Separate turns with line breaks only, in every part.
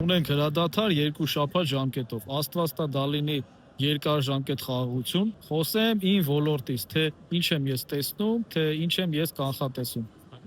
Ունենք հրադադար 2 շաբաթ ժամկետով, աստված տա դա լինի երկար ժամկետ խաղաղություն, խոսեմ իմ ոլորտից, թե ինչ եմ ես տեսնում, թե ինչ եմ ես կանխատեսում։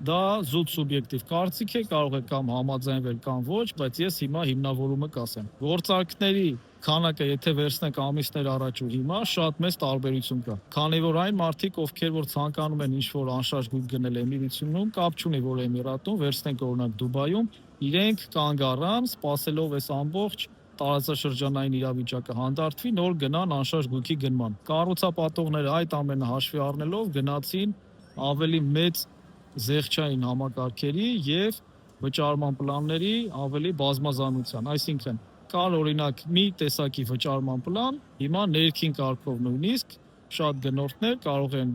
Դա զուտ սուբյեկտիվ կարծիք է, կարող է կամ համաձայնվել կամ ոչ, բայց ես հիմա հիմնավորումը կասեմ։ Գործարքների քանակը եթե վերցնենք ամիսներ առաջ ու հիմա, շատ մեծ տարբերություն կա։ Քանի որ այն մարդիկ, ովքեր որ ցանկանում են ինչ-որ անշարժ գույք գնել Էմիրությունում, կապ չունի որ Էմիրատում, վերցնենք օրինակ Դուբայում, իրենք կանգ առան, սպասելով այս ամբողջ տարածաշրջանային իրավիճակը հանդարտվի, նոր գնան անշարժ գույքի գնման։ Կառուցապատողները այդ ամենը հաշվի առնելով գնացին ավելի մեծ զեղչային համակարգերի եւ վճարման պլանների ավելի բազմազանության, այսինքն կար օրինակ մի տեսակի վճարման պլան, հիմա ներքին կարգով նույնիսկ շատ գնորդներ կարող են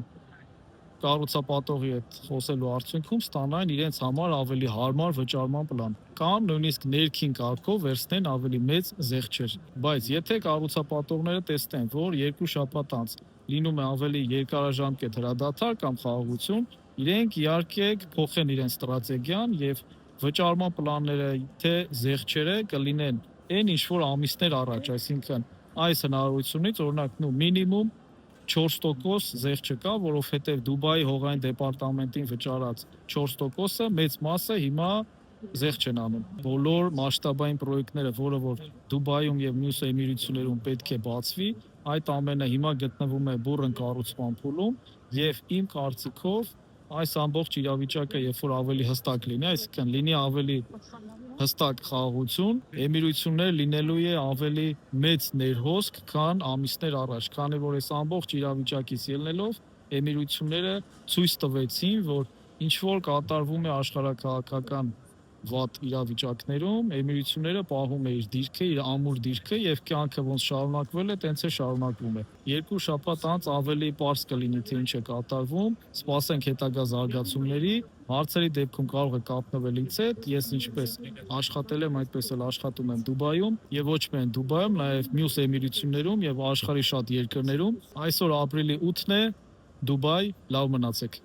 կառուցապատողի հետ խոսելու արդյունքում ստանան իրենց համար ավելի հարմար վճարման պլան կամ նույնիսկ ներքին կարգով վերցնեն ավելի մեծ զեղչեր, բայց եթե կառուցապատողները տեսնեն, որ 2 շաբաթ անց լինում է ավելի երկարաժամկետ հրադադար կամ խաղաղություն, իրենք իհարկե կփոխեն իրենց ստրատեգիան եւ վճարման պլանները թե զեղչերը կլինեն այն ինչ որ ամիսներ առաջ, այսինքն այս հնարավորությունից օրինակ մինիմում 4% զեղչը կա, որովհետև Դուբայի հողային դեպարտամենտին վճարած 4%-ը մեծ մասը հիմա զեղչ են անում։ Բոլոր մասշտաբային պրոյեկտները, որը որ Դուբայում եւ մյուս էմիրություններում պետք է բացվի, այդ ամենը հիմա գտնվում է բուռն կառուցման փուլում եւ իմ կարծիքով այս ամբողջ իրավիճակը երբ որ ավելի հստակ լինի, այսինքն լինի ավելի հստակ խաղաղություն, էմիրություններ լինելու է ավելի մեծ ներհոսք, քան ամիսներ առաջ, քանի որ այս ամբողջ իրավիճակից ելնելով էմիրությունները ցույց տվեցին, որ ինչ որ կատարվում է աշխարհակաղակական վատ իրավիճակներում, էմիրությունները պահում է իր դիրքը, իր ամուր դիրքը եւ կյանքը ոնց շարունակվել է, տենց է շարունակվում է։ 2 շաբաթ անց ավելի པարզ կլինի թե ինչ է կատարվում, սպասենք հետագա զարգացումների, հարցերի դեպքում կարող է կապնվել ինձ հետ, ես ինչպես աշխատել եմ, այդպես էլ աշխատում եմ Դուբայում եւ ոչ միայն Դուբայում, նաեւ մյուս էմիրություններում եւ աշխարհի շատ երկրներում։ Այսօր ապրիլի 8-ն է, Դուբայ, լավ մնացեք։